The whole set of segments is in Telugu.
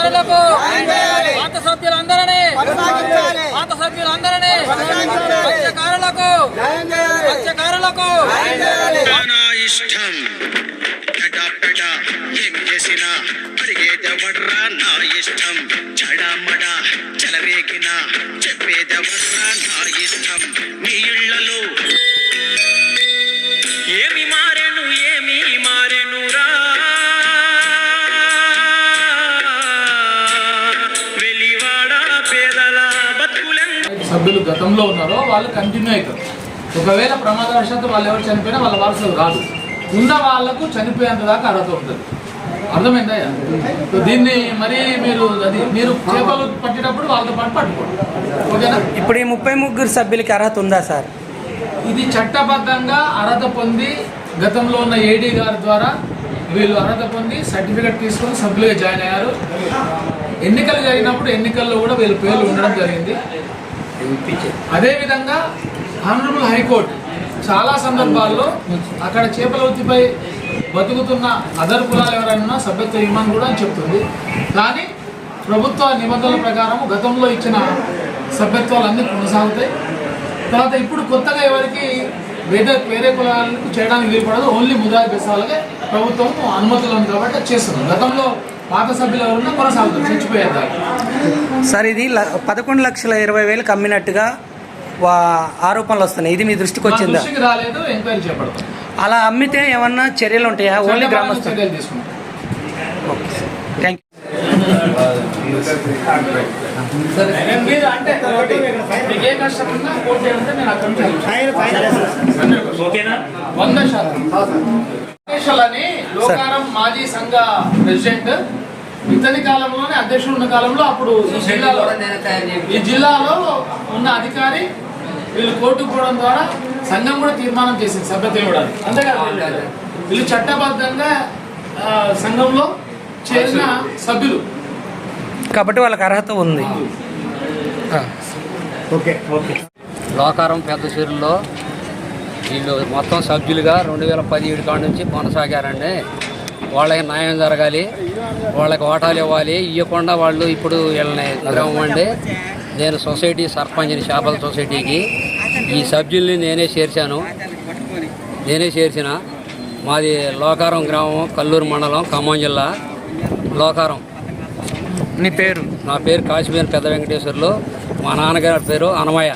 మత్స్యకారులకు పాత సభ్యులందరినీ మత్స్యకారులకు ఇష్టం ఏమి చేసినా అడిగేదెవడ్రా నా ఇష్టం చడమడ చెలరేగినా చెప్పేదెవడ్రా నా ఇష్టం మీ ఇళ్లలో ఏమి మారెనురా వెలివాడ పేదల బతుకులెందు సభ్యులు గతంలో ఉన్నారో వాళ్ళు కంటిన్యూ అవుతారు. ఒకవేళ ప్రమాదవశాత్తు వాళ్ళు ఎవరు చనిపోయినా వాళ్ళ వారసులు రాదు. ఉన్న వాళ్లకు చనిపోయేంత దాకా అర్హత ఉంటుంది. అర్థమైందా? దీన్ని మరి మీరు చేపలు పట్టేటప్పుడు వాళ్ళతో పాటు పట్టుకోండి. ఓకేనా? ఇప్పుడు ఈ 33 సభ్యులకి అర్హత ఉందా సార్? ఇది చట్టబద్ధంగా అర్హత పొంది గతంలో ఉన్న ఏడీ గారి ద్వారా వీళ్ళు అర్హత పొంది సర్టిఫికెట్ తీసుకొని సభ్యులుగా జాయిన్ అయ్యారు. ఎన్నికలు జరిగినప్పుడు ఎన్నికల్లో కూడా వీళ్ళ పేర్లు ఉండడం జరిగింది. అదేవిధంగా ఆనరబుల్ హైకోర్టు చాలా సందర్భాల్లో అక్కడ చేపల వృత్తిపై బతుకుతున్న అదర్ కులాలు ఎవరైనా సభ్యత్వ ఇవ్వమని కూడా చెప్తుంది. కానీ ప్రభుత్వ నిబంధనల ప్రకారం గతంలో ఇచ్చిన సభ్యత్వాలన్నీ కొనసాగుతాయి. తర్వాత ఇప్పుడు కొత్తగా ఎవరికి వేరే కులాలకు చేయడానికి వీలుపడదు. ఓన్లీ ముద్రాయి బెసాలకే ప్రభుత్వం అనుమతులు ఉంది కాబట్టి చేస్తుంది. గతంలో పాత సభ్యులు ఎవరున్నా కొనసాగుతుంది, చచ్చిపోయేది. సార్, ఇది 11,20,000 అమ్మినట్టుగా ఆరోపణలు వస్తున్నాయి. ఇది మీ దృష్టికి వచ్చిందా? రాలేదు, ఎంక్వైరీ చేపడతాం. అలా అమ్మితే ఏమన్నా చర్యలు ఉంటాయా? ఓన్లీ గ్రామస్తులు చర్యలు తీసుకుంటాం. Okay sir, thank you. మీరు అంటే మీకు ఏ కష్టం ఉన్నా కోర్టు చేయాలంటే నేను అక్కడ 100%. అని లోకారం మాజీ సంఘ ప్రెసిడెంట్ ఇతని కాలంలోనే అధ్యక్షుడు ఉన్న కాలంలో అప్పుడు ఈ జిల్లాలో ఉన్న అధికారి వీళ్ళు కోర్టుకు పోవడం ద్వారా సంఘం కూడా తీర్మానం చేసింది సభ్యత్వం ఇవ్వడానికి. అంతేకాదు వీళ్ళు చట్టబద్ధంగా సంఘంలో చేరిన సభ్యులు కాబట్టి వాళ్ళకి అర్హత ఉంది. Okay okay. లోకారం పెద్ద చెరువులో వీళ్ళు మొత్తం సభ్యులుగా 2017 కాడ నుంచి కొనసాగారండి. వాళ్ళకి న్యాయం జరగాలి, వాళ్ళకి ఓటాలు ఇవ్వాలి. ఇవ్వకుండా వాళ్ళు ఇప్పుడు వీళ్ళని గ్రామం అండి. నేను సొసైటీ సర్పంచ్ని, చేపల సొసైటీకి ఈ సభ్యుల్ని నేనే చేర్చిన. మాది లోకారం గ్రామం, కల్లూరు మండలం, ఖమ్మం జిల్లా, లోకారం. నీ పేరు? నా పేరు కాశీపేరు పెద్ద వెంకటేశ్వర్లు. మా నాన్నగారి పేరు అనమయ్య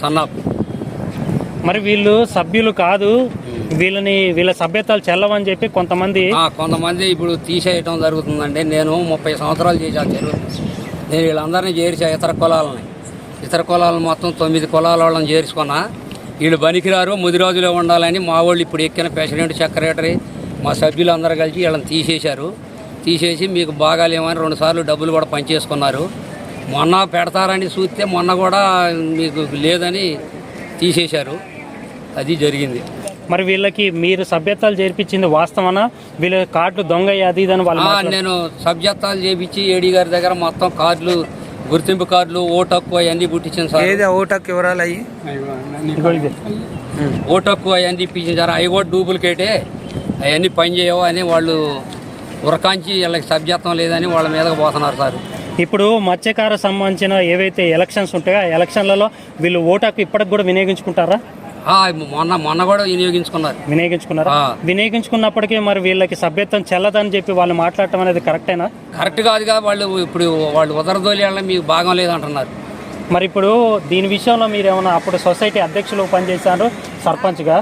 సన్నాప్. మరి వీళ్ళు సభ్యులు కాదు, వీళ్ళ సభ్యతలు చెల్లవని చెప్పి కొంతమంది ఇప్పుడు తీసేయటం జరుగుతుందండి. నేను 30 సంవత్సరాలు చేశాను చెరువు. నేను వీళ్ళందరినీ చేర్చా. ఇతర కులాలను మొత్తం 9 కులాల వాళ్ళని చేర్చుకున్నా. వీళ్ళు బనికిరారు, ముదిరాజులో ఉండాలని మా వాళ్ళు ఇప్పుడు ఎక్కిన ప్రెసిడెంట్, సెక్రటరీ, మా సభ్యులు అందరూ కలిసి వీళ్ళని తీసేసి మీకు బాగాలేమని 2 సార్లు డబ్బులు కూడా పనిచేసుకున్నారు. మొన్న పెడతారని చూస్తే మొన్న కూడా మీకు లేదని తీసేశారు. అది జరిగింది. మరి వీళ్ళకి మీరు సభ్యత్వాలు చేర్పించింది వాస్తవనా? వీళ్ళ కార్డులు దొంగ అది ఇదని వాళ్ళు నేను సభ్యత్వాలు చేపించి ఏడీ గారి దగ్గర మొత్తం కార్డులు, గుర్తింపు కార్డులు, ఓటక్కు అవన్నీ పుట్టించాను సార్. ఓటక్కు వివరాలు అయ్యి ఓటక్కు అవన్నీ ఇప్పించాను సార్. అవి కూడా డూప్లికేటే, అవన్నీ పనిచేయవు అని వాళ్ళు ఉరకాంచి వీళ్ళకి సభ్యత్వం లేదని వాళ్ళ మీదకి పోతున్నారు సార్. ఇప్పుడు మత్స్యకార సంబంధించిన ఏవైతే ఎలక్షన్స్ ఉంటాయో ఆ ఎలక్షన్లలో వీళ్ళు ఓటాకు ఇప్పటికి కూడా వినియోగించుకుంటారా? మొన్న కూడా వినియోగించుకున్నప్పటికీ మరి వీళ్ళకి సభ్యత్వం చెల్లదని చెప్పి వాళ్ళు మాట్లాడటం అనేది కరెక్టేనా? కరెక్ట్ కాదుగా. వాళ్ళు ఉదరదోలి వాళ్ళ మీకు భాగం లేదంటున్నారు. మరి ఇప్పుడు దీని విషయంలో మీరు ఏమైనా అప్పుడు సొసైటీ అధ్యక్షులు పనిచేశారు సర్పంచ్గా,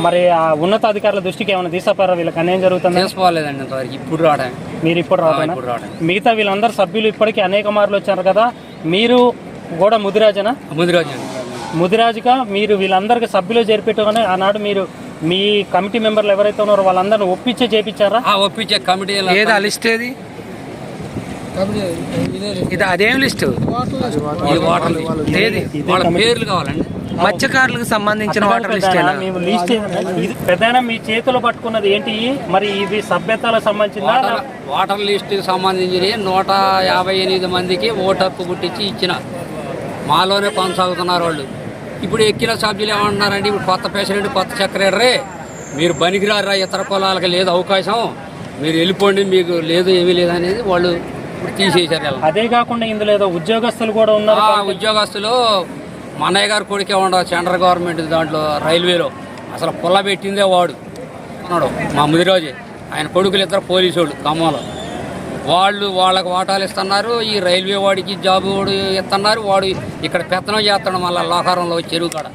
మరి ఆ ఉన్నతాధికారుల దృష్టికి ఏమైనా తీసాపారా? వీళ్ళకి అన్యాయం జరుగుతుంది తీసుకోలేదండి ఇంతవరకు. మీరు ఇప్పుడు రావడం మిగతా వీళ్ళందరూ సభ్యులు ఇప్పటికీ అనేక మార్లు వచ్చారు కదా. మీరు కూడా ముదిరాజుగా మీరు వీళ్ళందరికీ సభ్యులు చేర్పెట్టుకుని ఆనాడు మీరు మీ కమిటీ మెంబర్లు ఎవరైతే ఉన్నారో వాళ్ళందరినీ ఒప్పించే చేపించారా? ఒప్పించే కమిటీ ఏదా లిస్ట్ ఏది? ఇది అదేం లిస్టు? పేర్లు కావాలండి. మత్స్యకారులకు సంబంధించిన వాటర్ లిస్ట్. పెద్దనా మీ చేతిలో పట్టుకున్నది ఏంటి? మరి ఇవి సభ్యతలకు సంబంధించిన వాటర్ లిస్ట్ సంబంధించి 158 మందికి ఓటు హక్కు పుట్టించి ఇచ్చిన. మాలోనే కొనసాగుతున్నారు వాళ్ళు. ఇప్పుడు ఎక్కిన సభ్యులు ఏమంటున్నారంటే, ఇప్పుడు కొత్త ప్రెసిడెంట్, కొత్త సెక్రటరీ, మీరు బనికిరారా, ఇతర కులాలకు లేదు అవకాశం, మీరు వెళ్ళిపోండి, మీకు లేదు ఏమీ లేదు అనేది వాళ్ళు ఇప్పుడు తీసేశారు వీళ్ళని. అదే కాకుండా ఇందులో ఏదో ఉద్యోగస్తులు కూడా ఉన్నారు. ఉద్యోగస్తులు మా అన్నయ్య గారు కొడుకే ఉండవు సెంట్రల్ గవర్నమెంట్ దాంట్లో రైల్వేలో అసలు పుల్ల పెట్టిందే వాడు ఉన్నాడు మా ముదిరాజే. ఆయన కొడుకులు ఇద్దరు పోలీసు వాళ్ళు ఖమ్మంలో. వాళ్ళకి వాటాలు ఇస్తున్నారు. ఈ రైల్వే వాడికి జాబు వాడు ఇస్తున్నారు. వాడు ఇక్కడ పెత్తనం చేస్తాడు మళ్ళీ లోకారంలో చెరువు కాడ.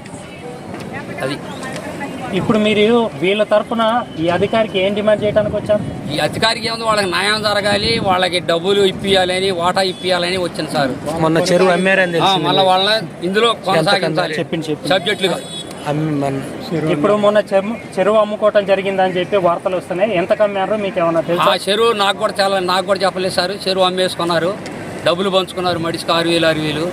అది ఇప్పుడు మీరు వీళ్ళ తరఫున ఈ అధికారికి ఏం డిమాండ్ చేయడానికి వచ్చారు? ఈ అధికారికి ఏముంది, వాళ్ళకి న్యాయం జరగాలి, వాళ్ళకి డబ్బులు ఇప్పియాలని, వాటా ఇప్పియాలని వచ్చింది సార్. మొన్న చెరువు అమ్మారని తెలిసి మళ్ళీ వాళ్ళ ఇందులో కొనసాగించాలి చెప్పింది సబ్జెక్టులుగా. ఇప్పుడు మొన్న చెరువు అమ్ముకోవటం జరిగిందని చెప్పి వార్తలు వస్తున్నాయి. ఎంత కమ్మారో మీకు ఏమన్నా తెలుసు? ఆ చెరువు నాకు కూడా చెప్పలేదు సార్. చెరువు అమ్మేసుకున్నారు, డబ్బులు పంచుకున్నారు. మడిసికి 6,000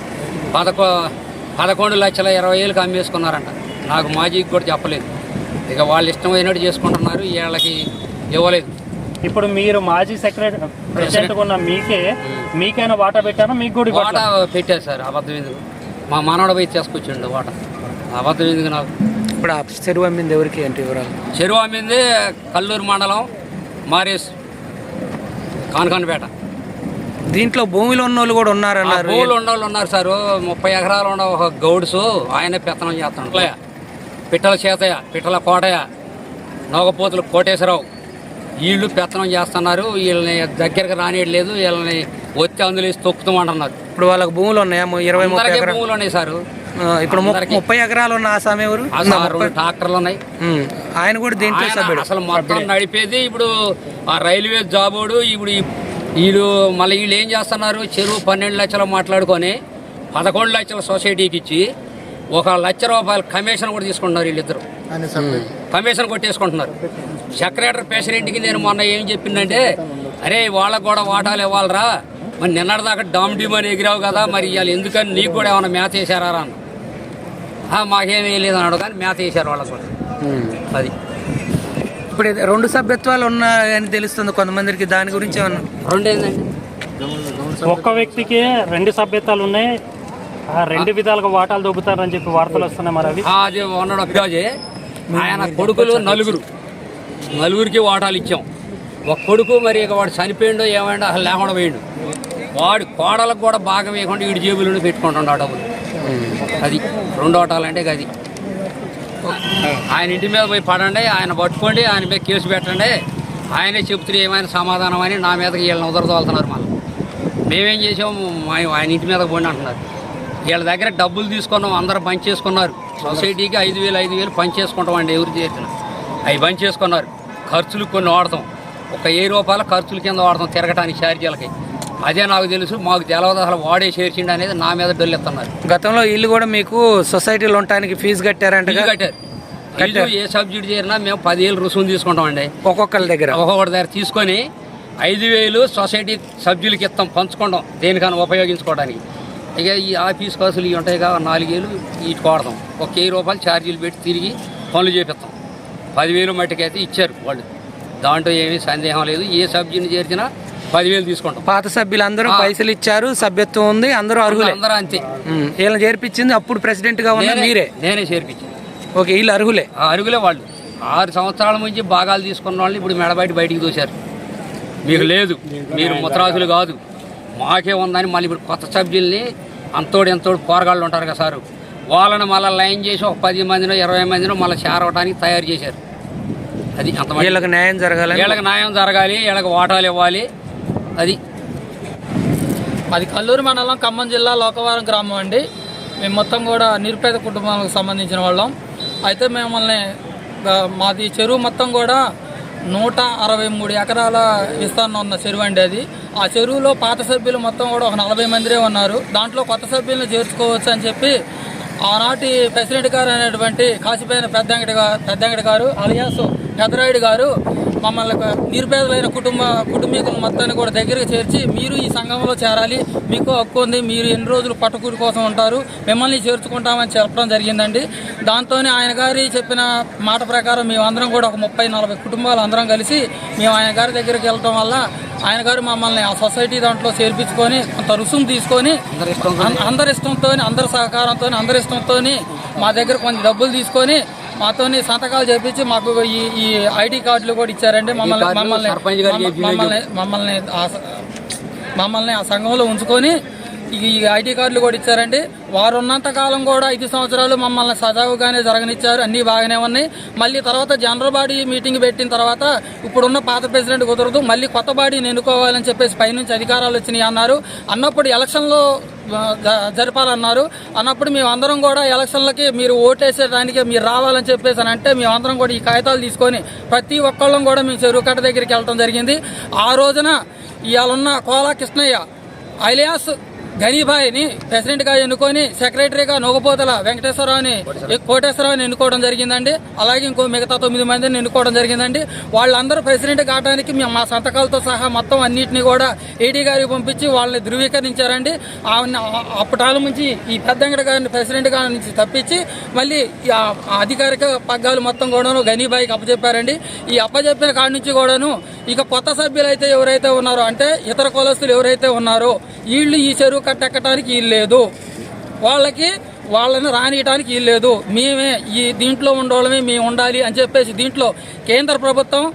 11,20,000 అమ్మేసుకున్నారంట. నాకు మాజీకి కూడా చెప్పలేదు. ఇక వాళ్ళు ఇష్టమైనట్టు చేసుకుంటున్నారు. వీళ్ళకి ఇవ్వలేదు. ఇప్పుడు మీరు మాజీ సెక్రటరీ ప్రెసిడెంట్ ఉన్న మీకైనా వాటా పెట్టారా? మీకు కూడా వాటా పెట్టారు సార్. అబద్ధం ఎందుకు, మా మనవడ పోయి తీసుకొచ్చిండు వాటా. అబద్ధం ఎందుకు నాకు. ఇప్పుడు ఆ చెరువు అమ్మింది ఎవరికి ఏంటి వివరాలు? చెరువు అమ్మింది కల్లూరు మండలం మారేస్ కానకానపేట. దీంట్లో భూమిలో ఉన్న వాళ్ళు కూడా ఉన్నారన్నారు. భూములు ఉన్నవాళ్ళు ఉన్నారు సార్. 30 ఎకరాలు ఉన్న ఒక గౌడ్సు ఆయనే పెత్తనం చేస్తాడు. పిట్టల చేతయ్య, పిట్టల కోటయ్య, నోగపోతులు కోటేశ్వరరావు వీళ్ళు పెత్తనం చేస్తున్నారు. వీళ్ళని దగ్గరకు రానియట్లేదు. వీళ్ళని వచ్చి అందులో తొక్కుతామంటున్నారు. ఇప్పుడు వాళ్ళకి భూములు ఉన్నాయా? 20-30 ఎకరాలు భూములు ఉన్నాయి సార్. ఇప్పుడు 30 ఎకరాలు ఉన్న ఆసామి ఎవరు? 2 ట్రాక్టర్లు ఉన్నాయి. ఆయన కూడా దీంట్లో సభ్యుడు. అసలు మొత్తం నడిపేది ఇప్పుడు ఆ రైల్వే జాబోడు. ఇప్పుడు వీళ్ళు మళ్ళీ వీళ్ళు ఏం చేస్తున్నారు, చెరువు 12 లక్షలు మాట్లాడుకొని 11 లక్షల సొసైటీకి ఇచ్చి 1 లక్ష రూపాయలు కమిషన్ కూడా తీసుకుంటున్నారు. వీళ్ళిద్దరు కమిషన్ కొట్టేసుకుంటున్నారు. సెక్రటరీ ప్రెసిడెంట్కి నేను మొన్న ఏం చెప్పిందంటే, అరే వాళ్ళకు కూడా వాటాలు ఇవ్వాలరా, మరి నిన్నటిదాకా డామ్ డీమ్ అని ఎగిరావు కదా, మరి ఇవాళ ఎందుకని నీకు కూడా ఏమైనా మేత వేసారా అన్న. మాకేమీ లేదన్నాడు, కానీ మేత వేసారు వాళ్ళకు కూడా. అది ఇప్పుడు 2 సభ్యత్వాలు ఉన్నాయని తెలుస్తుంది కొంతమందికి. దాని గురించి ఏమన్నా? 2 ఏంటండి, ఒక్క వ్యక్తికి 2 సభ్యత్వాలు ఉన్నాయి. 2 విధాలుగా వాటాలు దొబ్బుతారని చెప్పి వార్తలు వస్తున్నాయి. మరి అది ఉన్నాడు అభిరాజే. ఆయన కొడుకులు 4 వాటాలు ఇచ్చాం. ఒక కొడుకు మరి ఇక వాడు చనిపోయిండో ఏమైండో అసలు లేకుండా పోయిండు. వాడి కోడలకు కూడా భాగం వేయకుండా వీడి జేబులను పెట్టుకుంటాడు ఆ డబ్బులు. అది 2 వాటాలు అంటే అది. ఆయన ఇంటి మీద పోయి పడండి, ఆయన పట్టుకోండి, ఆయన మీద కేసు పెట్టండి, ఆయనే చెప్తున్నారు ఏమైనా సమాధానం అని. నా మీదకి వీళ్ళని ఉదరదోలుతున్నారు. మళ్ళీ మేమేం చేసాము, ఆయన ఇంటి మీద పోండి అంటున్నారు. వీళ్ళ దగ్గర డబ్బులు తీసుకున్నాం, అందరూ పంచేసుకున్నారు. సొసైటీకి 5,000 పంచేసుకుంటామండి. ఎవరు చేసిన అవి పంచేసుకున్నారు. ఖర్చులు కొన్ని వాడతాం, 1,000 రూపాయల ఖర్చుల కింద వాడతాం తిరగటానికి ఛార్జీలకి. అదే నాకు తెలుసు. మాకు తెలవదు అసలు వాడే చేర్చిండి అనేది. నా మీద డొల్లెత్తున్నారు. గతంలో వీళ్ళు కూడా మీకు సొసైటీలో ఉండటానికి ఫీజు కట్టారంట? కట్టారు. ఏ సబ్సిడీ చేరినా మేము 10,000 రుసుము తీసుకుంటామండి ఒక్కొక్కరి దగ్గర తీసుకొని 5,000 సొసైటీ సభ్యులకి ఇస్తాం, పంచుకుంటాం దేనికన్నా ఉపయోగించుకోవడానికి. ఇక ఈ ఆఫీస్ ఖర్చులు ఇవి ఉంటాయి కదా, 4,000 వీటికి వాడతాం. 1,000 రూపాయలు ఛార్జీలు పెట్టి తిరిగి పనులు చేపిస్తాం. 10,000 మట్టికైతే ఇచ్చారు వాళ్ళు. దాంట్లో ఏమీ సందేహం లేదు. ఏ సబ్సిడీని చేర్చినా 10,000 తీసుకుంటాం. పాత సభ్యులు అందరూ పైసలు ఇచ్చారు, సభ్యత్వం ఉంది, అందరూ అర్హులే. అందరూ అంతే. వీళ్ళని చేర్పించింది అప్పుడు ప్రెసిడెంట్ గా ఉన్న మీరే? నేనే చేర్పించింది. ఓకే, వీళ్ళు అర్హులే? అర్హులే. వాళ్ళు 6 సంవత్సరాల నుంచి భాగాలు తీసుకున్న వాళ్ళు ఇప్పుడు బయటికి దూశారు. మీకు లేదు, మీరు ముత్తరాజులు కాదు, మాకే ఉందని మళ్ళీ ఇప్పుడు కొత్త సభ్యుల్ని ఎంతోడు పోరగాళ్ళు ఉంటారు కదా సారు, వాళ్ళని మళ్ళీ లైన్ చేసి ఒక 10 మందినో 20 మందినో మళ్ళీ చేరవడానికి తయారు చేశారు. అది అంత. వీళ్ళకి న్యాయం జరగాలి, వీళ్ళకి వాటాలు ఇవ్వాలి. అది కల్లూరు మండలం, ఖమ్మం జిల్లా, లోకవరం గ్రామం అండి. మేము మొత్తం కూడా నిరుపేద కుటుంబాలకు సంబంధించిన వాళ్ళం. అయితే మాది చెరువు మొత్తం కూడా 163 ఎకరాల విస్తరణ ఉన్న చెరువు అండి అది. ఆ చెరువులో పాత సభ్యులు మొత్తం కూడా ఒక 40 మందిరే ఉన్నారు. దాంట్లో కొత్త సభ్యులను చేర్చుకోవచ్చు అని చెప్పి ఆనాటి ప్రెసిడెంట్ గారు అనేటువంటి కాశీపైన పెద్దంగడి గారు అలియాస్ పెద్దరాయుడు గారు మమ్మల్ని నిరుపేదలైన కుటుంబీకులు మొత్తాన్ని కూడా దగ్గరికి చేర్చి, మీరు ఈ సంఘంలో చేరాలి, మీకు హక్కు ఉంది, మీరు ఎన్ని రోజులు పట్టుకూడి కోసం ఉంటారు, మిమ్మల్ని చేర్చుకుంటామని చెప్పడం జరిగిందండి. దాంతోనే ఆయన గారి చెప్పిన మాట ప్రకారం మేమందరం కూడా ఒక 30-40 కుటుంబాలు అందరం కలిసి మేము ఆయన గారి దగ్గరికి వెళ్ళటం వల్ల ఆయన గారు మమ్మల్ని ఆ సొసైటీ దాంట్లో చేర్పించుకొని కొంత రుసుము తీసుకొని అందరి ఇష్టంతో, అందరి సహకారంతో, అందరి ఇష్టంతో మా దగ్గర కొంచెం డబ్బులు తీసుకొని మాతోని సంతకాలు చేపించి మాకు ఈ ఐడి కార్డులు కూడా ఇచ్చారండి. మమ్మల్ని మమ్మల్ని ఆ సంఘంలో ఉంచుకొని ఈ ఐటీ కార్డులు కూడా ఇచ్చారండి. వారు ఉన్నంత కాలం కూడా 5 సంవత్సరాలు మమ్మల్ని సజావుగానే జరగనిచ్చారు, అన్నీ బాగానే ఉన్నాయి. మళ్ళీ తర్వాత జనరల్ బాడీ మీటింగ్ పెట్టిన తర్వాత ఇప్పుడున్న పాత ప్రెసిడెంట్ కుదరదు, మళ్ళీ కొత్త బాడీని ఎన్నుకోవాలని చెప్పేసి పైనుంచి అధికారాలు వచ్చినాయి అన్నప్పుడు ఎలక్షన్లో జరపాలన్నారు. అన్నప్పుడు మేమందరం కూడా ఎలక్షన్లకి మీరు ఓటేసేదానికి మీరు రావాలని చెప్పేసి అని అంటే మేమందరం కూడా ఈ కాగితాలు తీసుకొని ప్రతి ఒక్కళ్ళం కూడా మేము చెరువు కట్ట దగ్గరికి వెళ్ళడం జరిగింది. ఆ రోజున ఇవాళ కోలా కృష్ణయ్య ఐలియాస్ గనీబాయిని ప్రెసిడెంట్గా ఎన్నుకొని సెక్రటరీగా నోగపోతల కోటేశ్వరరావుని ఎన్నుకోవడం జరిగిందండి. అలాగే ఇంకో మిగతా 9 మందిని ఎన్నుకోవడం జరిగిందండి. వాళ్ళందరూ ప్రెసిడెంట్ కావడానికి మేము మా సంతకాలతో సహా మొత్తం అన్నింటినీ కూడా ఏడీ గారికి పంపించి వాళ్ళని ధృవీకరించారండి. అప్పటాల నుంచి ఈ పెద్దంగడ గారిని ప్రెసిడెంట్ గారి నుంచి తప్పించి మళ్ళీ అధికారిక పగ్గాలు మొత్తం కూడాను గనీబాయికి అప్పచెప్పారండి. ఈ అప్పచెప్పిన కాడి నుంచి కూడాను ఇక కొత్త సభ్యులు అయితే ఎవరైతే ఉన్నారో అంటే ఇతర కులస్తులు ఎవరైతే ఉన్నారో వీళ్ళు ఈ చెరువు కట్టెక్కడానికి వీలు లేదు, వాళ్ళని రానియడానికి వీలు లేదు, మేమే ఈ దీంట్లో ఉండోళ్ళమే మేము ఉండాలి అని చెప్పేసి దీంట్లో కేంద్ర ప్రభుత్వం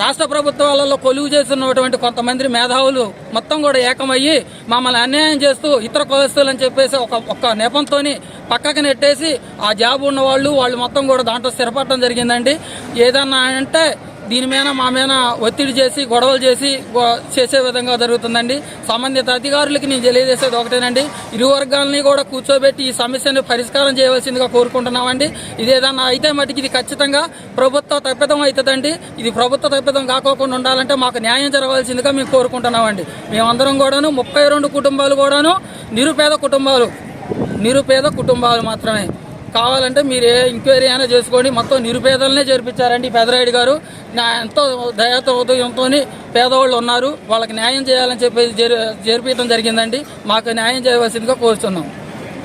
రాష్ట్ర ప్రభుత్వాలలో కొలువు చేస్తున్నటువంటి కొంతమంది మేధావులు మొత్తం కూడా ఏకమయ్యి మమ్మల్ని అన్యాయం చేస్తూ ఇతర కులస్తులు అని చెప్పేసి ఒక నెపంతో పక్కకు నెట్టేసి ఆ జాబ్ ఉన్న వాళ్ళు మొత్తం కూడా దాంట్లో స్థిరపడటం జరిగిందండి. ఏదన్నా అంటే దీని మీద మా మీద ఒత్తిడి చేసి గొడవలు చేసే విధంగా జరుగుతుందండి. సంబంధిత అధికారులకి నేను తెలియజేసేది ఒకటేనండి, ఇరు వర్గాలని కూడా కూర్చోబెట్టి ఈ సమస్యను పరిష్కారం చేయవలసిందిగా కోరుకుంటున్నామండి. ఇదేదన్నా అయితే మటుకు ఇది ఖచ్చితంగా ప్రభుత్వ తప్పిదం అవుతుందండి. ఇది ప్రభుత్వ తప్పిదం కాకోకుండా ఉండాలంటే మాకు న్యాయం జరగవలసిందిగా మేము కోరుకుంటున్నామండి. మేమందరం కూడాను 32 కుటుంబాలు కూడాను నిరుపేద కుటుంబాలు మాత్రమే. కావాలంటే మీరు ఎంక్వైరీ అయినా చేసుకోండి. మొత్తం నిరుపేదలనే చేర్పించారండి పెదరాయుడు గారు. ఎంతో దయతో ఉదయంతో పేదవాళ్ళు ఉన్నారు, వాళ్ళకి న్యాయం చేయాలని చెప్పేసి చేర్పించడం జరిగిందండి. మాకు న్యాయం చేయవలసిందిగా కోరుతున్నాం.